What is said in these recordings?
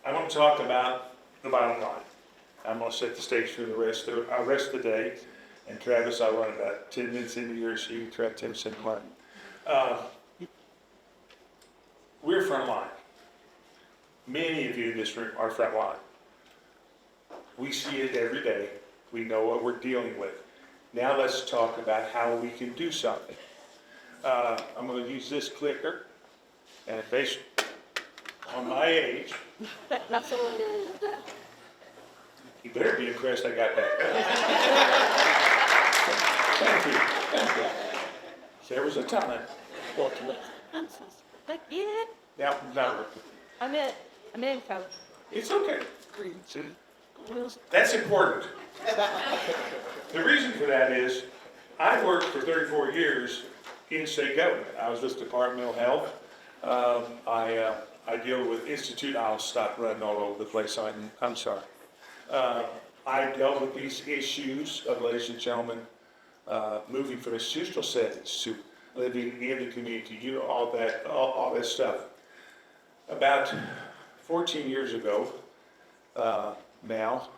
I want to talk about the bottom line. I'm going to set the stage for the rest of the day. And Travis, I'll run about 10 minutes into yours, so you can try 10 minutes into mine. We're frontline. Many of you in this room are frontline. We see it every day. We know what we're dealing with. Now let's talk about how we can do something. I'm going to use this clicker, and based on my age, you better be impressed I got that. Thank you. Thank you. There was a time. Now, I'm in, Coach. it's okay. That's important. The reason for that is I worked for 34 years in state government. I was with Department of Health. I deal with Institute. I'll stop running all over the place. I'm sorry. I dealt with these issues of, ladies and gentlemen, moving from institutional settings to living in the community, you know, all that stuff. About 14 years ago, now,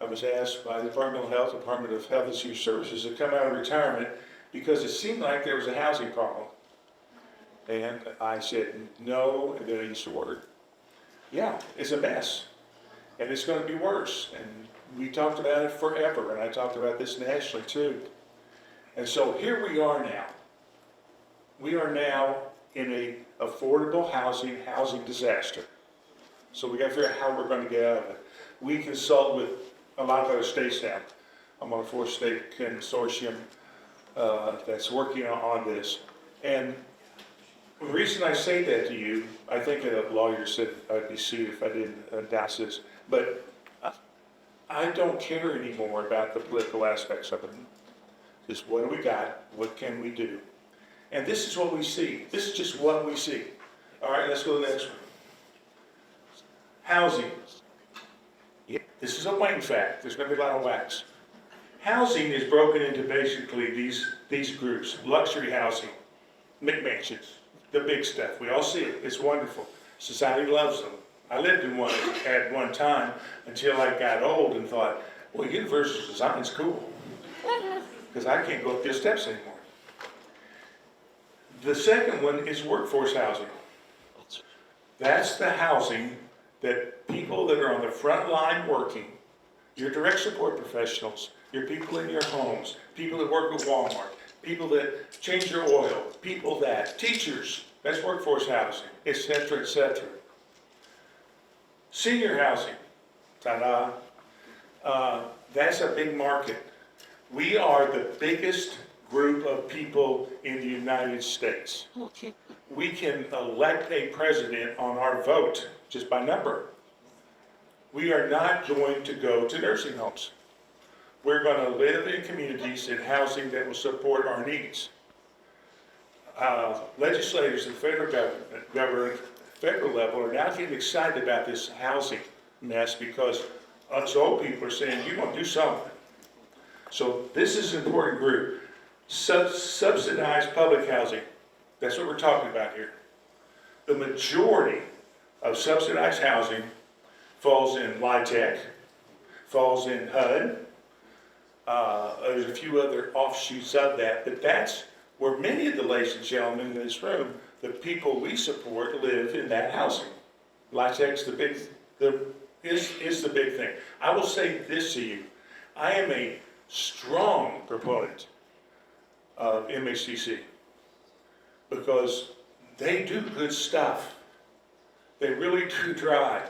I was asked by the Department of Health and Human Services to come out of retirement because it seemed like there was a housing problem. And I said, no, and then I used the word. Yeah, it's a mess, and it's going to be worse. And we talked about it forever, and I talked about this nationally too. And so here we are now. We are now in a affordable housing disaster. So we got to figure out how we're going to get out of it. We consult with a lot of other states now. I'm on a 4-state consortium that's working on this. And the reason I say that to you, I think a lawyer said I'd be sued if I didn't announce this, but I don't care anymore about the political aspects of it. Just what do we got? What can we do? And this is what we see. This is just what we see. All right, let's go to the next one. Housing. This is a Wayne fact. There's going to be a lot of wax. Housing is broken into basically these groups. Luxury housing, McMansions, the big stuff. We all see it. It's wonderful. Society loves them. I lived in one at one time until I got old and thought, well, universal design's cool. Because I can't go up these steps anymore. The second one is workforce housing. That's the housing that people that are on the front line working, your direct support professionals, your people in your homes, people that work at Walmart, people that change your oil, people that, teachers, that's workforce housing, etc., etc. Senior housing, ta-da, that's a big market. We are the biggest group of people in the United States. We can elect a president on our vote, just by number. We are not going to go to nursing homes. We're going to live in communities in housing that will support our needs. Legislators and federal government, federal level are now getting excited about this housing mess because us old people are saying, you're going to do something. So this is an important group. Subsidized public housing. That's what we're talking about here. The majority of subsidized housing falls in LIHTC, falls in HUD. There's a few other offshoots of that, but that's where many of the ladies and gentlemen in this room, the people we support, live in that housing. LIHTC's is the big thing. I will say this to you. I am a strong proponent of MHCC because they do good stuff. They really do try.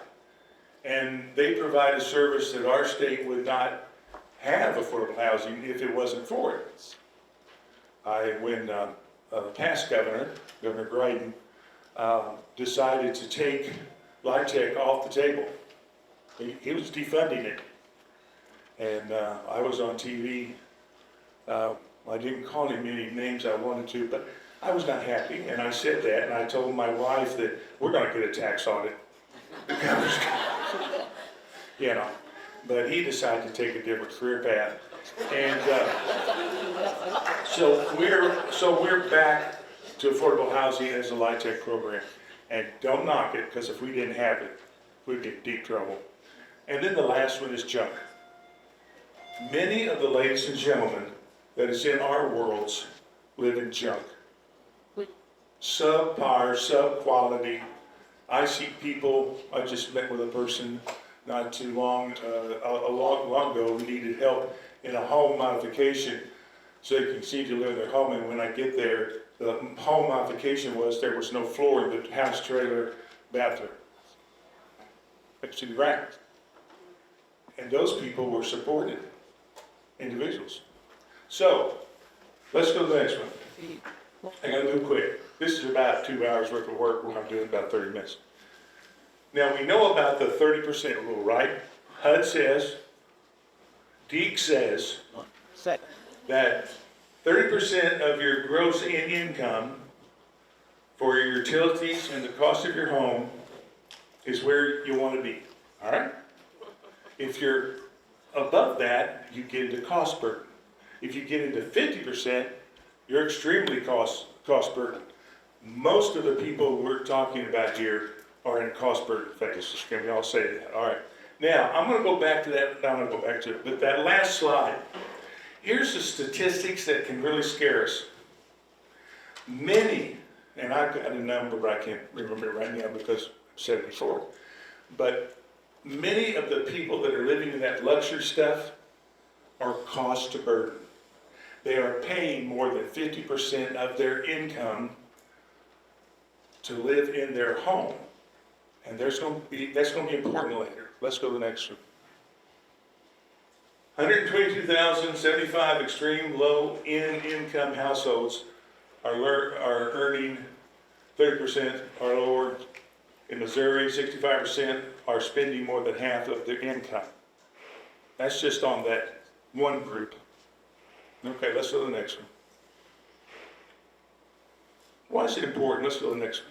And they provide a service that our state would not have affordable housing if it wasn't for it. When past governor, Governor Greydon, decided to take LIHTC off the table, he was defunding it. And I was on TV. I didn't call him any names I wanted to, but I was not happy. And I said that, and I told my wife that we're going to get a tax audit. The governor's you know, but he decided to take a different career path. And so we're back to affordable housing as a LIHTC program. And don't knock it, because if we didn't have it, we'd be in deep trouble. And then the last one is junk. Many of the ladies and gentlemen that is in our worlds live in junk. Subpar, sub-quality. I see people, I just met with a person not too long, long ago who needed help in a home modification so they can see to live in their home. And when I get there, the home modification was there was no floor in the house trailer bathroom. Next to the ground. And those people were supported individuals. So, let's go to the next one. I gotta move quick. This is about 2 hours worth of work. We're doing about 30 minutes. Now, we know about the 30% rule, right? HUD says, DEEC says, that 30% of your gross income for your utilities and the cost of your home is where you want to be, all right? If you're above that, you get into cost burden. If you get into 50%, you're extremely cost burden. Most of the people we're talking about here are in cost burden phase. Can we all say that? All right. Now, I'm going to go back to that. I'm going to go back to it. But that last slide, here's the statistics that can really scare us. Many, and I've got a number, but I can't remember it right now because I'm 74. But many of the people that are living in that luxury stuff are cost to burden. They are paying more than 50% of their income to live in their home. And that's going to be important later. Let's go to the next one. 122,075 extreme low income households are earning 30% or lower. In Missouri, 65% are spending more than half of their income. That's just on that one group. Okay, let's go to the next one. Why is it important? Let's go to the next one.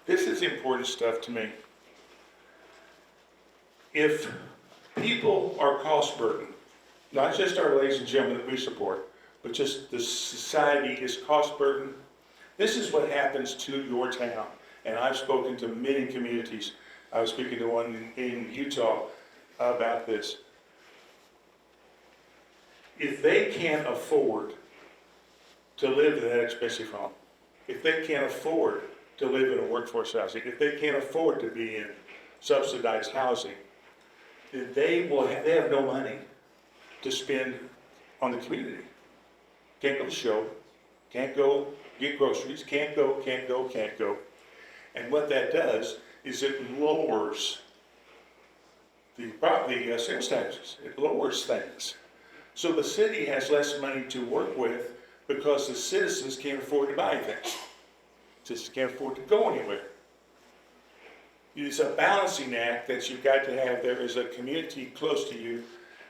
This is important stuff to me. If people are cost burden, not just our ladies and gentlemen that we support, but just the society is cost burden, this is what happens to your town. And I've spoken to many communities. I was speaking to one in Utah about this. If they can't afford to live in that expensive home, if they can't afford to live in a workforce housing, if they can't afford to be in subsidized housing, then they have no money to spend on the community. Can't go to the show, can't go get groceries, can't go. And what that does is it lowers the sales taxes. It lowers things. So the city has less money to work with because the citizens can't afford to buy things. Citizens can't afford to go anywhere. It's a balancing act that you've got to have. There is a community close to you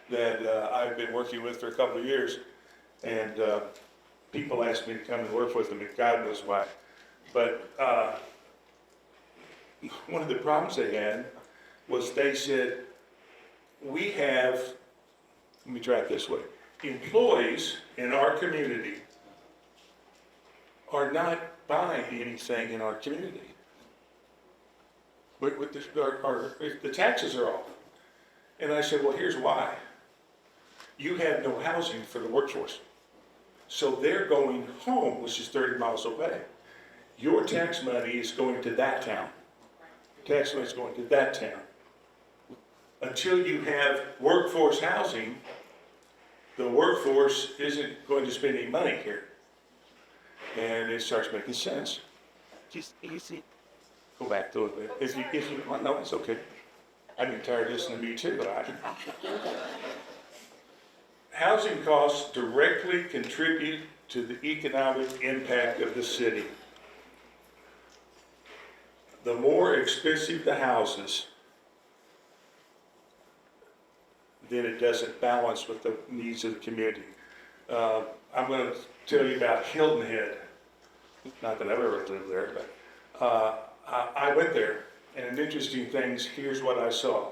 that I've been working with for a couple of years, and people ask me to come and work with them, and God knows why. But one of the problems they had was they said, we have, let me try it this way, employees in our community are not buying anything in our community. The taxes are off. And I said, well, here's why. You have no housing for the workforce. So they're going home, which is 30 miles away. Your tax money is going to that town. Tax money is going to that town. Until you have workforce housing, the workforce isn't going to spend any money here. And it starts making sense. Just easy. Go back to it. If you want, no, it's okay. I'm tired of listening to me too. Housing costs directly contribute to the economic impact of the city. The more expensive the houses, then it doesn't balance with the needs of the community. I'm going to tell you about Hilton Head. Not that I've ever lived there, but I went there, and interesting things, here's what I saw.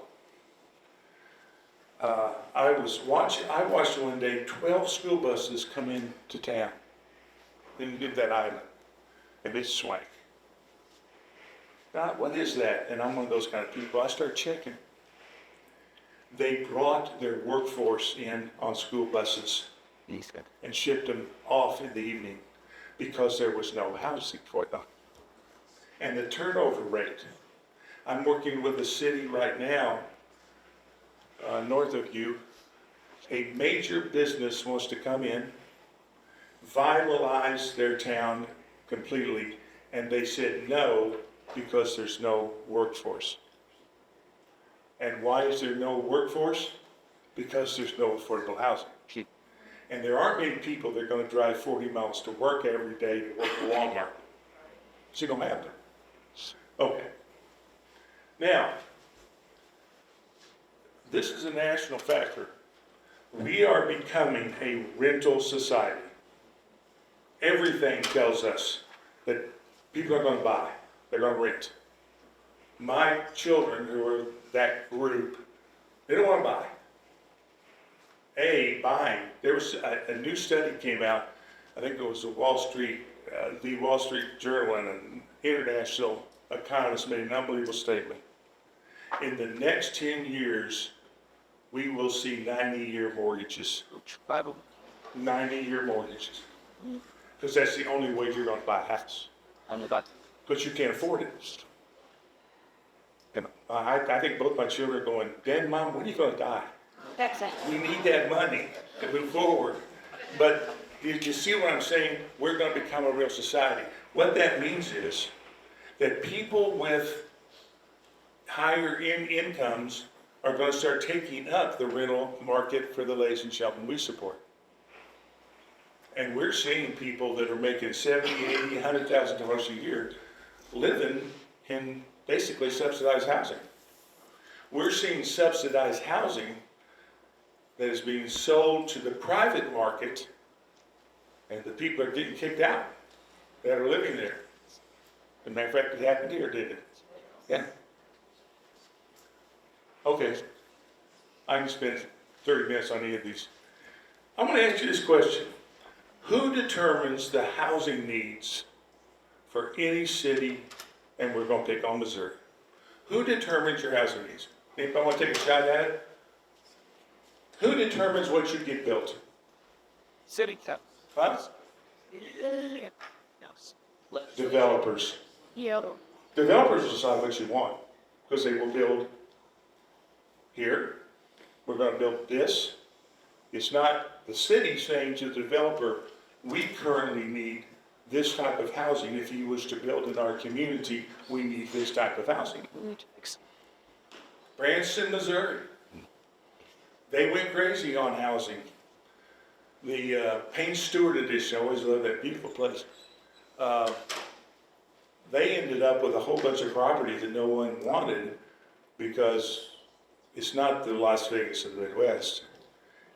I watched one day 12 school buses come into town, into that island, and it's swank. What is that? And I'm one of those kind of people. I start checking. They brought their workforce in on school buses and shipped them off in the evening because there was no housing for them. And the turnover rate, I'm working with a city right now, north of you. A major business wants to come in, vitalize their town completely, and they said no because there's no workforce. And why is there no workforce? Because there's no affordable housing. And there aren't many people that are going to drive 40 miles to work every day to work at Walmart. So it don't happen. Okay. Now, this is a national factor. We are becoming a rental society. Everything tells us that people are going to buy. They're going to rent. My children, who are that group, they don't want to buy. Buying. There was a new study came out. I think it was the Wall Street Journal, and an international economist made an unbelievable statement. In the next 10 years, we will see 90-year mortgages. 90-year mortgages. Because that's the only way you're going to buy a house. Because you can't afford it. And I think both my children are going, Dad, Mom, when are you going to die? We need that money to move forward. But you see what I'm saying? We're going to become a real society. What that means is that people with higher incomes are going to start taking up the rental market for the ladies and gentlemen we support. And we're seeing people that are making $70,000, $80,000, $100,000 a year living in basically subsidized housing. We're seeing subsidized housing that is being sold to the private market, and the people are getting kicked out that are living there. As a matter of fact, it happened here, didn't it? Yeah. Okay. I can spend 30 minutes on any of these. I'm going to ask you this question. Who determines the housing needs for any city, and we're going to pick on Missouri? Who determines your housing needs? Anybody want to take a shot at it? Who determines what should get built? City council. What? No. Developers. Yeah. Developers decide what you want, because they will build here. We're going to build this. It's not the city saying to the developer, we currently need this type of housing. If you wish to build in our community, we need this type of housing. Branson, Missouri. They went crazy on housing. The Payne Stewart edition, I always love that beautiful place. They ended up with a whole bunch of property that no one wanted because it's not the Las Vegas of the Midwest.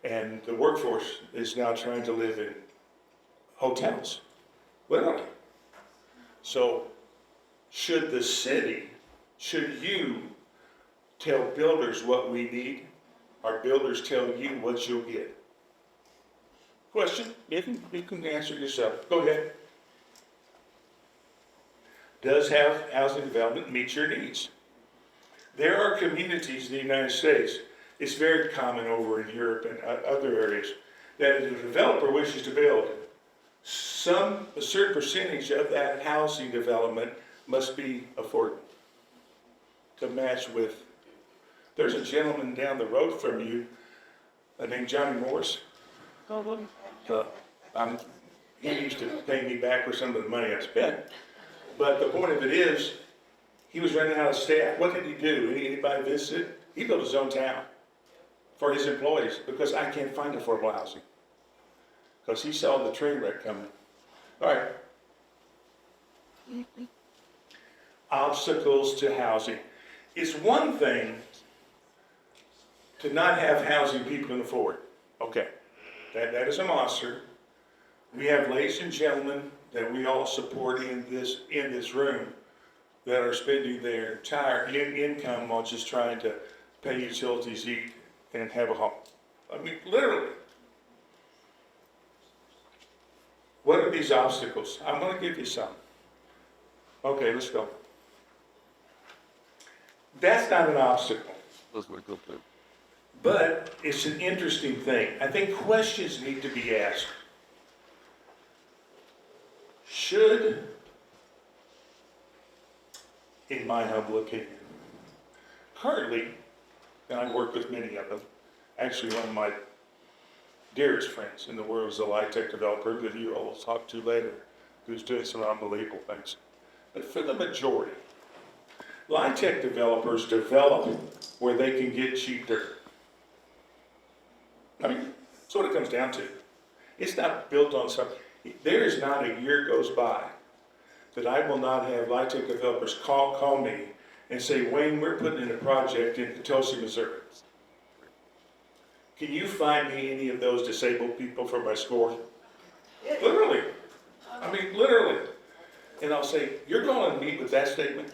And the workforce is now trying to live in hotels, literally. So should the city, should you tell builders what we need, or builders tell you what you'll get? Question, you can answer yourself. Go ahead. Does housing development meet your needs? There are communities in the United States, it's very common over in Europe and other areas, that if a developer wishes to build, a certain percentage of that housing development must be affordable to match with. There's a gentleman down the road from you named Johnny Morris. He used to pay me back for some of the money I spent. But the point of it is, he was running out of staff. What did he do? Anybody visit? He built his own town for his employees because I can't find affordable housing. Because he saw the train wreck coming. All right. Obstacles to housing. It's one thing to not have housing people can afford. Okay, that is a monster. We have ladies and gentlemen that we all support in this room that are spending their entire income on just trying to pay utilities, eat, and have a home. I mean, literally. What are these obstacles? I'm going to give you some. Okay, let's go. That's not an obstacle, Those were good. but it's an interesting thing. I think questions need to be asked. Should, in my humble opinion, currently, and I work with many of them, actually one of my dearest friends in the world is a LIHTC developer that you all will talk to later, who's doing some unbelievable things. But for the majority, LIHTC developers develop where they can get cheap dirt. I mean, that's what it comes down to. It's not built on something. There is not a year goes by that I will not have LIHTC developers call me and say, Wayne, we're putting in a project in Potosi, Missouri. Can you find me any of those disabled people for my score? Literally. I mean, literally. And I'll say, you're going to meet with that statement?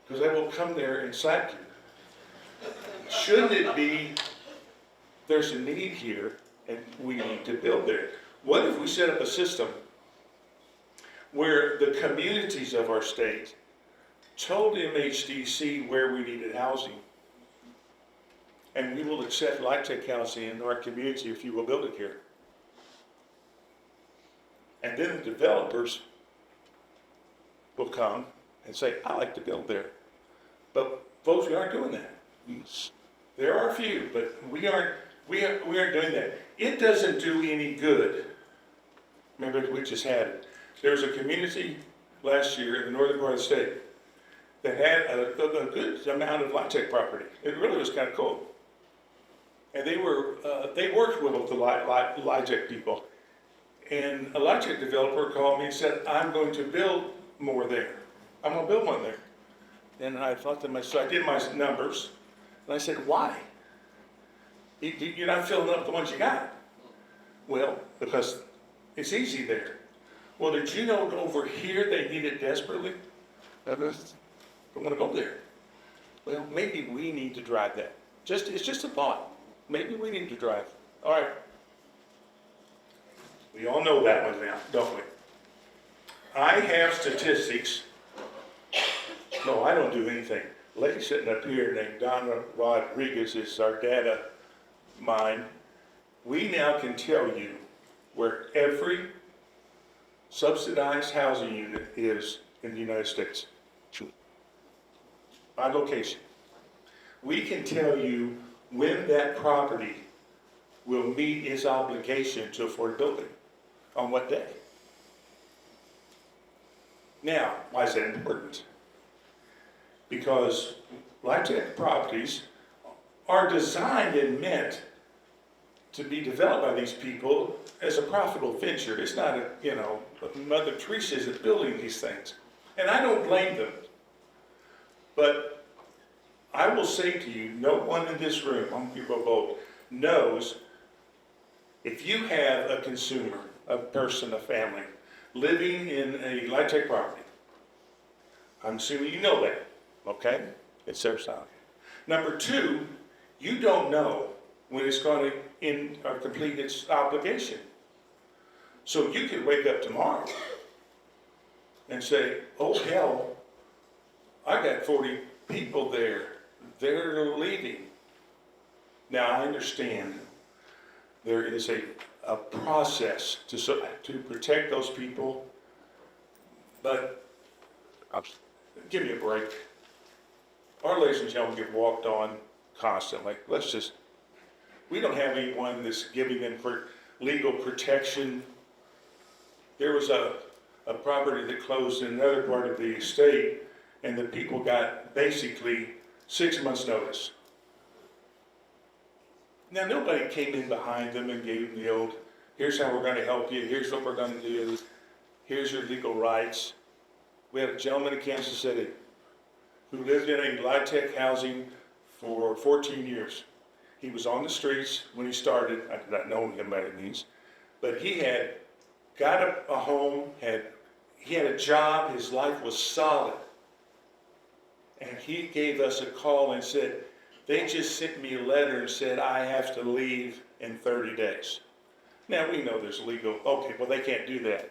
Because I will come there and slap you. Shouldn't it be, there's a need here and we need to build there? What if we set up a system where the communities of our state told MHDC where we needed housing, and we will accept LIHTC housing in our community if you will build it here. And then the developers will come and say, I like to build there. But folks, we aren't doing that. There are a few, but we aren't doing that. It doesn't do any good. Remember, we just had it. There was a community last year in the northern part of the state that had a good amount of LIHTC property. It really was kind of cool. And they worked with the LIHTC people. And a LIHTC developer called me and said, I'm going to build more there. I'm going to build one there. And I thought to myself, I did my numbers, and I said, why? You're not filling up the ones you got. Well, because it's easy there. Well, did you know over here they need it desperately? Don't want to go there. Well, maybe we need to drive that. It's just a thought. Maybe we need to drive. All right. We all know that one now, don't we? I have statistics. No, I don't do anything. A lady sitting up here named Donna Rodriguez is our data mine. We now can tell you where every subsidized housing unit is in the United States. By location. We can tell you when that property will meet its obligation to affordability. On what day? Now, why is that important? Because LIHTC properties are designed and meant to be developed by these people as a profitable venture. It's not Mother Teresa isn't building these things. And I don't blame them. But I will say to you, no one in this room, I'm going to go bold, knows if you have a consumer, a person, a family, living in a LIHTC property, I'm assuming you know that, okay? It's their side. Number two, you don't know when it's going to complete its obligation. So you could wake up tomorrow and say, oh hell, I got 40 people there. They're leaving. Now I understand there is a process to protect those people, but give me a break. Our ladies and gentlemen get walked on constantly. We don't have anyone that's giving them legal protection. There was a property that closed in another part of the state, and the people got basically 6 months' notice. Now, nobody came in behind them and gave them the old, here's how we're going to help you, here's what we're going to do, here's your legal rights. We had a gentleman in Kansas City who lived in a LIHTC housing for 14 years. He was on the streets when he started. I did not know him by any means, but he had got a home, he had a job, his life was solid. And he gave us a call and said, they just sent me a letter and said, I have to leave in 30 days. Now we know there's legal, okay, well they can't do that.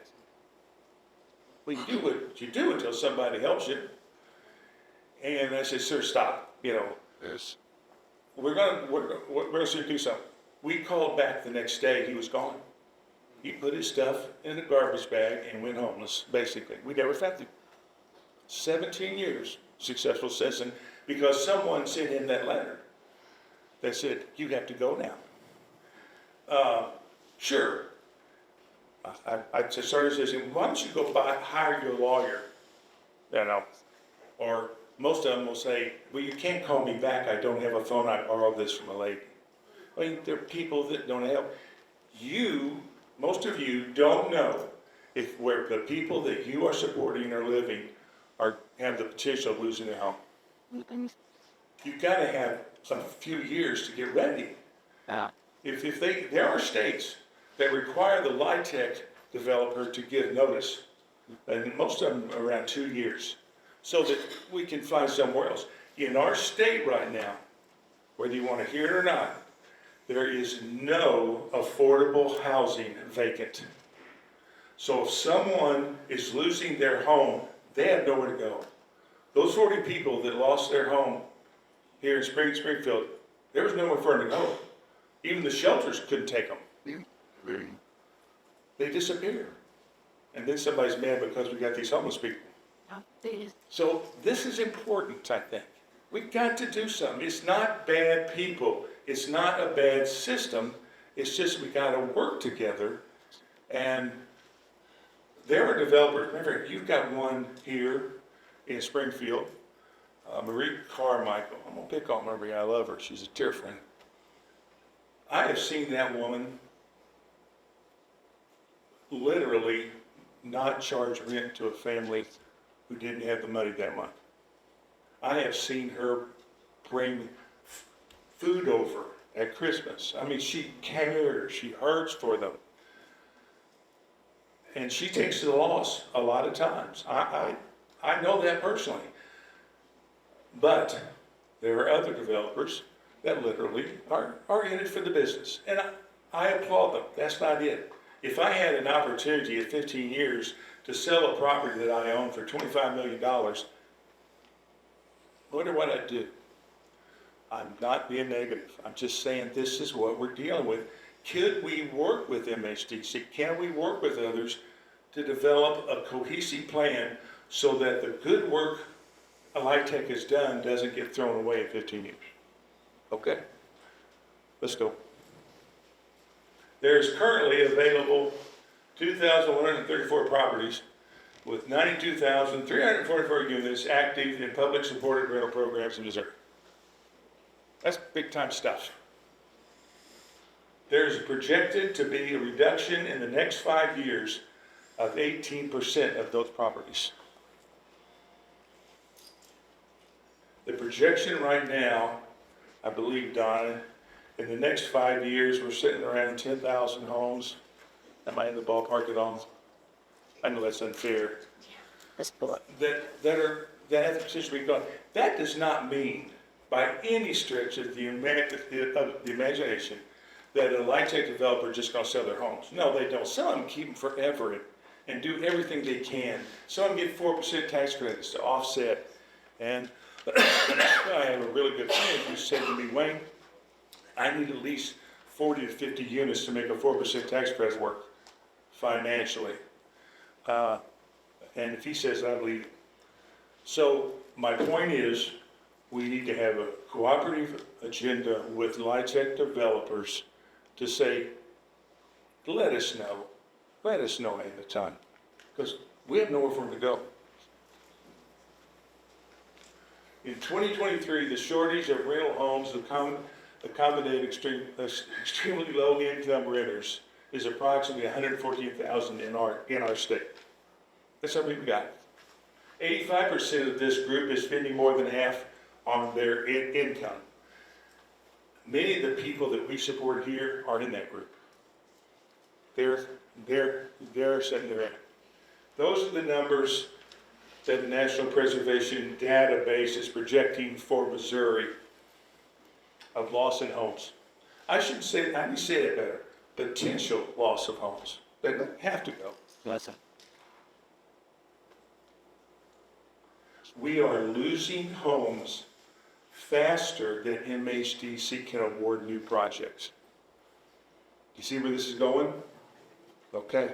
Well, you do what you do until somebody helps you. And I said, sir, stop, Yes. we're going to do something. We called back the next day, he was gone. He put his stuff in a garbage bag and went homeless, basically. We never found him. 17 years, successful citizen, because someone sent him that letter that said, you have to go now. Sure. I started saying, why don't you go hire your lawyer? Or most of them will say, well, you can't call me back. I don't have a phone. I borrowed this from a lady. I mean, there are people that don't help. Most of you don't know where the people that you are supporting or living have the potential of losing their home. You've got to have a few years to get ready. Yeah. There are states that require the LIHTC developer to give notice, and most of them around 2 years, so that we can find somewhere else. In our state right now, whether you want to hear it or not, there is no affordable housing vacant. So if someone is losing their home, they have nowhere to go. Those 40 people that lost their home here in Springfield, there was nowhere for them to go. Even the shelters couldn't take them. They disappear. And then somebody's mad because we got these homeless people. So this is important, I think. We've got to do something. It's not bad people. It's not a bad system. It's just we got to work together. And there are developers. Remember, you've got one here in Springfield, Marie Carmichael. I'm going to pick on Marie. I love her. She's a dear friend. I have seen that woman literally not charge rent to a family who didn't have the money that month. I have seen her bring food over at Christmas. I mean, she cares, she hurts for them. And she takes the loss a lot of times. I know that personally. But there are other developers that literally are in it for the business. And I applaud them. That's not it. If I had an opportunity at 15 years to sell a property that I own for $25 million, I wonder what I'd do. I'm not being negative. I'm just saying this is what we're dealing with. Could we work with MHDC? Can we work with others to develop a cohesive plan so that the good work LIHTC has done doesn't get thrown away in 15 years? Okay, let's go. There's currently available 2,134 properties with 92,344 units active in public supported rental programs in Missouri. That's big time stuff. There's projected to be a reduction in the next 5 years of 18% of those properties. The projection right now, I believe, Donna, in the next 5 years, we're sitting around 10,000 homes. Am I in the ballpark at all? I know that's unfair. Let's pull up. That have the potential to be gone. That does not mean, by any stretch of the imagination, that a LIHTC developer is just going to sell their homes. No, they don't. Some of them keep them forever and do everything they can. Some of them get 4% tax credits to offset. And I have a really good friend who said to me, Wayne, I need at least 40 to 50 units to make a 4% tax credit work financially. And if he says I leave it. So my point is, we need to have a cooperative agenda with LIHTC developers to say, let us know ahead of time, because we have nowhere for them to go. In 2023, the shortage of rental homes accommodate extremely low income renters is approximately 114,000 in our state. That's how we've got. 85% of this group is spending more than half on their income. Many of the people that we support here are in that group. They're sitting there. Those are the numbers that the National Preservation Database is projecting for Missouri of loss in homes. I need to say it better. Potential loss of homes. They don't have to go. Listen. we are losing homes faster than MHDC can award new projects. You see where this is going? Okay.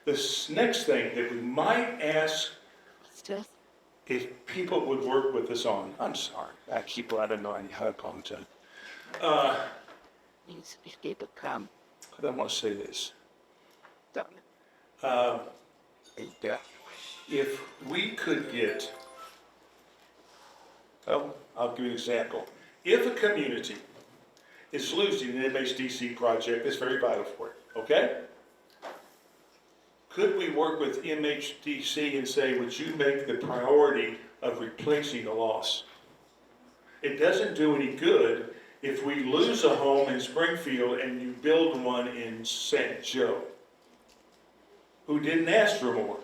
This next thing that we might ask Still. if people would work with us on, I'm sorry, I keep letting know I apologize. Means we keep it calm. I want to say this. Down. Yeah. If we could get, well, I'll give you an example. If a community is losing an MHDC project that's very vital for it, okay? Could we work with MHDC and say, would you make the priority of replacing the loss? It doesn't do any good if we lose a home in Springfield and you build one in St. Joe, who didn't ask for more.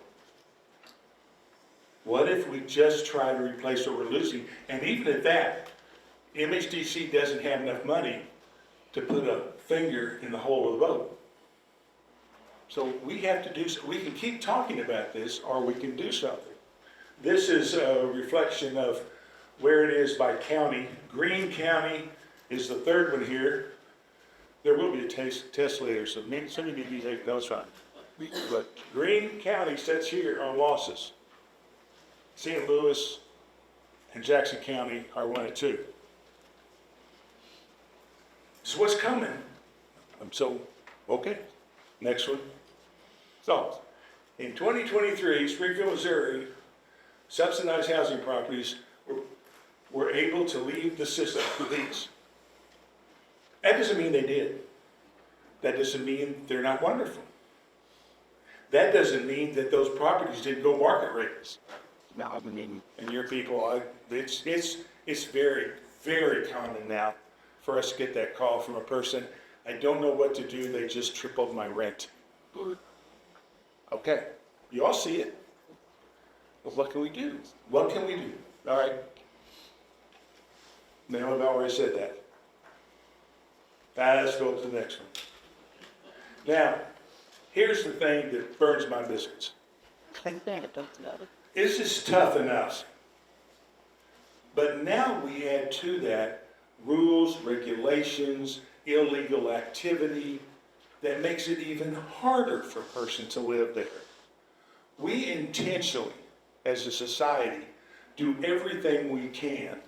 What if we just try to replace what we're losing? And even at that, MHDC doesn't have enough money to put a finger in the hole of the boat. So we have to do, we can keep talking about this or we can do something. This is a reflection of where it is by county. Greene County is the third one here. There will be a test later, so maybe some of you need to take notes on it. But Greene County sits here on losses. St. Louis and Jackson County are 1 and 2. So what's coming? Okay, next one. So, in 2023, Springfield, Missouri, subsidized housing properties were able to leave the system with these. That doesn't mean they did. That doesn't mean they're not wonderful. That doesn't mean that those properties didn't go market rates. No, I mean, And your people, it's very, very common now for us to get that call from a person, I don't know what to do, they just tripled my rent. Okay, you all see it. Well, what can we do? What can we do? All right. Now I've already said that. Let's go to the next one. Now, here's the thing that burns my biscuits. I don't know. This is tough enough. But now we add to that rules, regulations, illegal activity that makes it even harder for a person to live there. We intentionally, as a society, do everything we can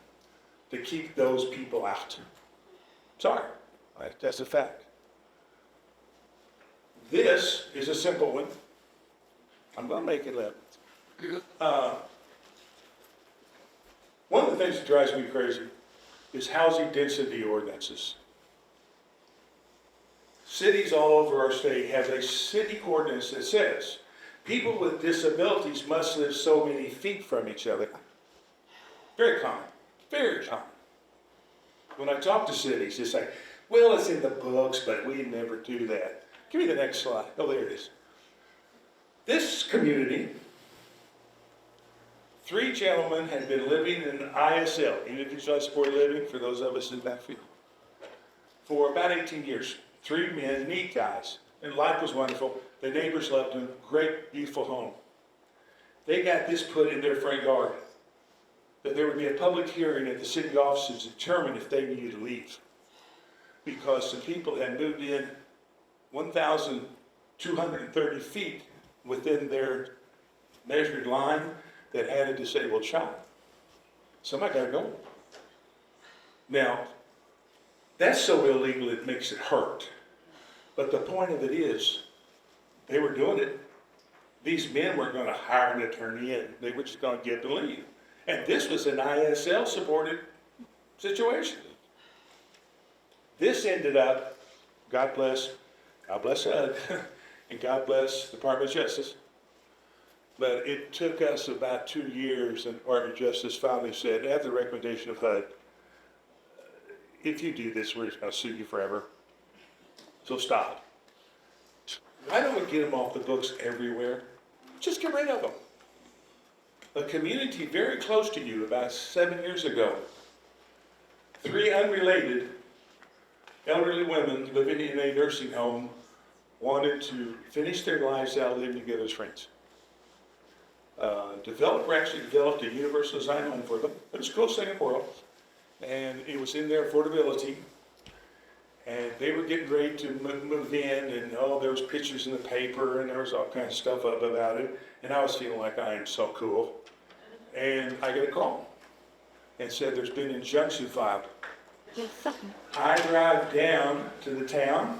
to keep those people out. Sorry, that's a fact. This is a simple one. I'm going to make it up. One of the things that drives me crazy is housing density ordinances. Cities all over our state have a city ordinance that says people with disabilities must live so many feet from each other. Very common, very common. When I talk to cities, it's like, well, it's in the books, but we never do that. Give me the next slide. Oh, there it is. This community, 3 gentlemen had been living in ISL, individualized supported living, for those of us in that field, for about 18 years. 3 men, neat guys, and life was wonderful. The neighbors loved them, great, beautiful home. They got this put in their front yard, that there would be a public hearing at the city offices to determine if they needed to leave. Because some people had moved in 1,230 feet within their measured line that had a disabled child. Somebody got to go. Now, that's so illegal it makes it hurt. But the point of it is, they were doing it. These men weren't going to hire an attorney in. They were just going to get to leave. And this was an ISL supported situation. This ended up, God bless HUD, and God bless the Department of Justice. But it took us about 2 years, and the Department of Justice finally said, at the recommendation of HUD, if you do this, we're just going to sue you forever. So stop. Why don't we get them off the books everywhere? Just get rid of them. A community very close to you, about 7 years ago, 3 unrelated elderly women living in a nursing home wanted to finish their lives out living together as friends. developer actually developed a universal design home for them. It was the coolest thing in the world. And it was in their affordability. And they were getting ready to move in, and there was pictures in the paper, and there was all kinds of stuff up about it. And I was feeling like I am so cool. And I get a call and said there's been an injunction filed. There's something. I drive down to the town,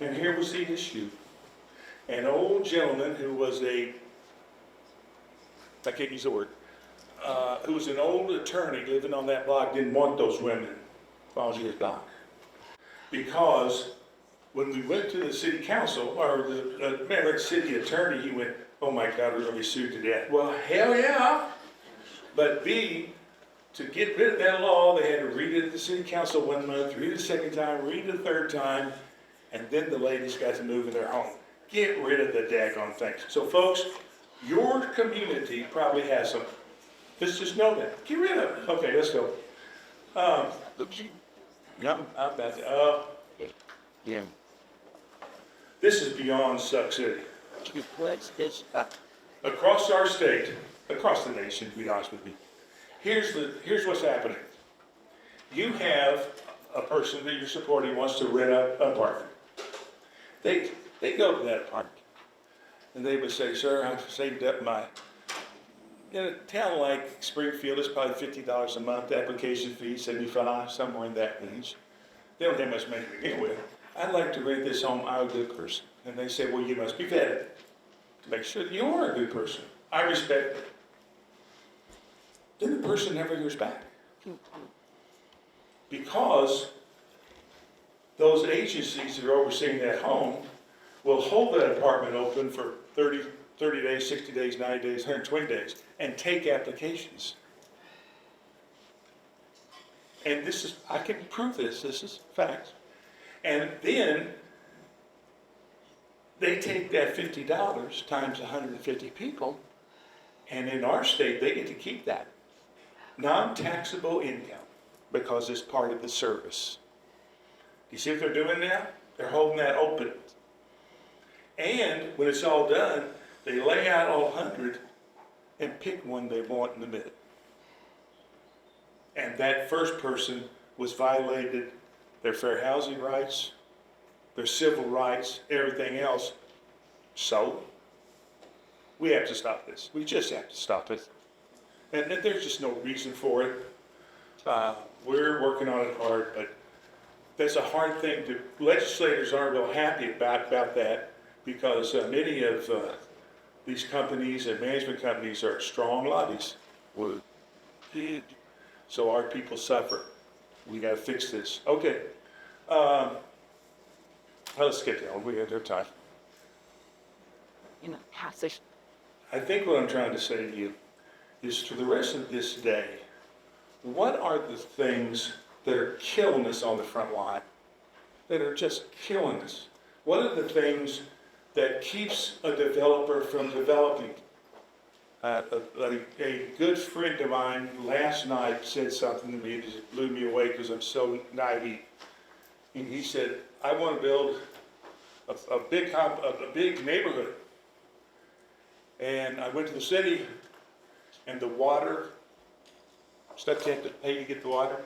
and here was the issue. An old gentleman who was I can't use the word, who was an old attorney living on that block, didn't want those women on his block. Because when we went to the city council, or the city attorney, he went, oh my God, we're gonna be sued to death. Well, hell yeah. But B, to get rid of that law, they had to read it at the city council 1 month, read it a second time, read it a third time, and then the ladies got to move in their home. Get rid of the daggone thing. So folks, your community probably has them. Just know that. Get rid of it. Okay, let's go. No. I'm about to, Yeah. this is beyond Suck City. What's this up? Across our state, across the nation, to be honest with you, here's what's happening. You have a person that you're supporting wants to rent an apartment. They go to that apartment, and they would say, sir, I've saved up in a town like Springfield, it's probably $50 a month, application fee, $75, somewhere in that range. They don't have much money to begin with. I'd like to rent this home, I'm a good person. And they say, well, you must be vetted to make sure that you are a good person. I respect it. Then the person never hears back. Because those agencies that are overseeing that home will hold that apartment open for 30 days, 60 days, 90 days, 120 days, and take applications. And I can prove this is facts. And then they take that $50 times 150 people, and in our state, they get to keep that. Non-taxable income, because it's part of the service. You see what they're doing now? They're holding that open. And when it's all done, they lay out all 100 and pick one they want in the middle. And that first person was violated their fair housing rights, their civil rights, everything else. So, we have to stop this. We just have to stop it. And there's just no reason for it. We're working on it hard, but that's a hard thing legislators aren't real happy about that, because many of these companies and management companies are strong lobbies. So our people suffer. We got to fix this. Okay. Let's get down. We have no time. Passage. I think what I'm trying to say to you is, for the rest of this day, what are the things that are killing us on the front line? That are just killing us? What are the things that keeps a developer from developing? A good friend of mine last night said something to me that just blew me away, because I'm so naive. And he said, I want to build a big neighborhood. And I went to the city, and the water, stuff you have to pay to get the water,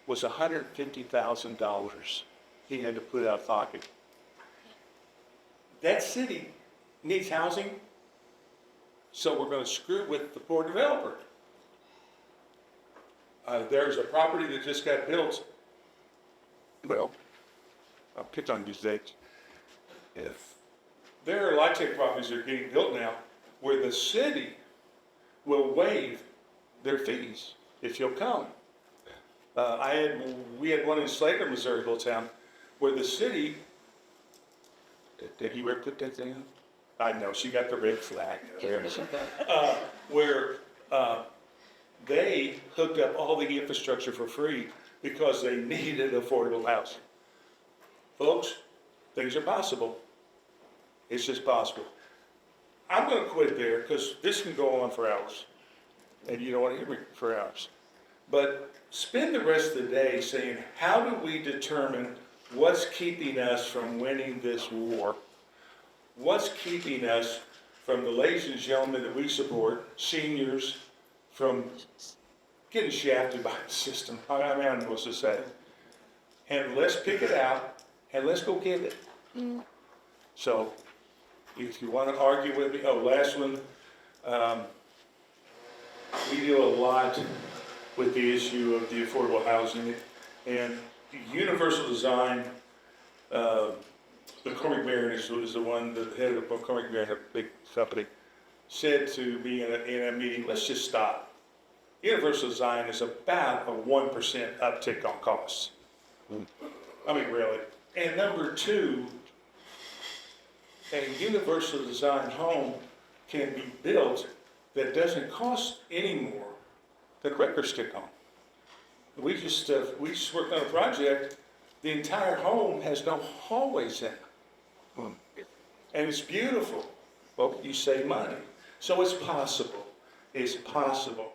was $150,000 he had to put out of pocket. That city needs housing, so we're going to screw with the poor developer. There's a property that just got built. Well, I'll pick on these dates. If there are like properties that are getting built now where the city will waive their fees if you'll come. We had one in Slater, Missouri, little town, where the city, did he ever put that thing? I know, she got the red flag. Where they hooked up all the infrastructure for free because they needed affordable housing. Folks, things are possible. It's just possible. I'm going to quit there, because this can go on for hours, and you don't want to hear me for hours. But spend the rest of the day saying, how do we determine what's keeping us from winning this war? What's keeping us from the ladies and gentlemen that we support, seniors, from getting shafted by the system. I mean, I don't know what to say. And let's pick it out and let's go get it. So if you want to argue with me, last one, we deal a lot with the issue of the affordable housing and universal design. McCormick Marion is the one, the head of McCormick Marion, a big company, said to me in a meeting, let's just stop. Universal design is about a 1% uptick on costs. I mean, really. And number two, a universal design home can be built that doesn't cost any more than a record stick home. We just worked on a project, the entire home has no hallways in it. And it's beautiful. Well, you save money. So it's possible. It's possible.